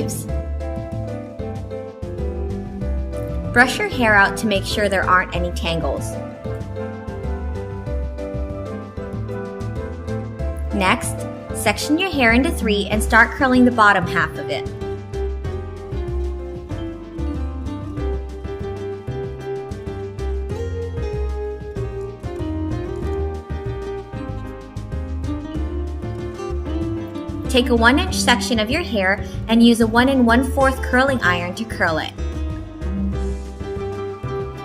waves. Brush your hair out to make sure there aren't any tangles. Next, section your hair into 3 and start curling the bottom half of it. Take a 1-inch section of your hair and use a 1 1/4 curling iron to curl it.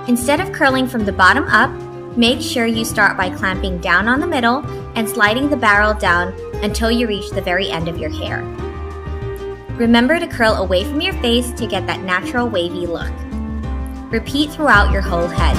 Instead of curling from the bottom up, make sure you start by clamping down on the middle and sliding the barrel down until you reach the very end of your hair. Remember to curl away from your face to get that natural wavy look. Repeat throughout your whole head.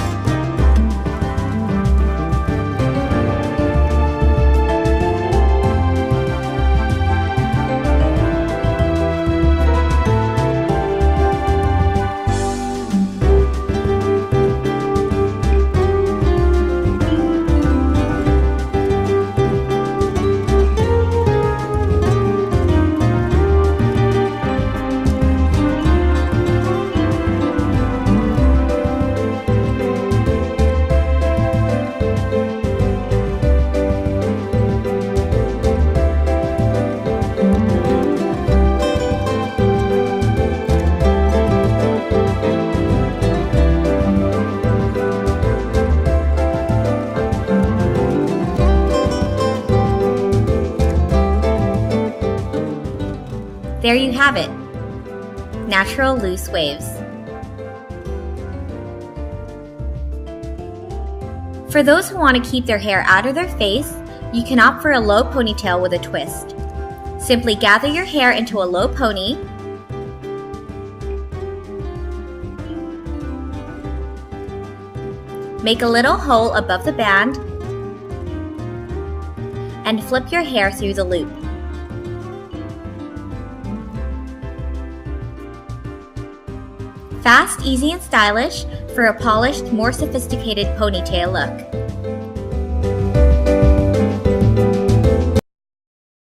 There you have it, natural loose waves. For those who want to keep their hair out of their face, you can opt for a low ponytail with a twist. Simply gather your hair into a low pony, make a little hole above the band, and flip your hair through the loop. Fast, easy, and stylish for a polished, more sophisticated ponytail look.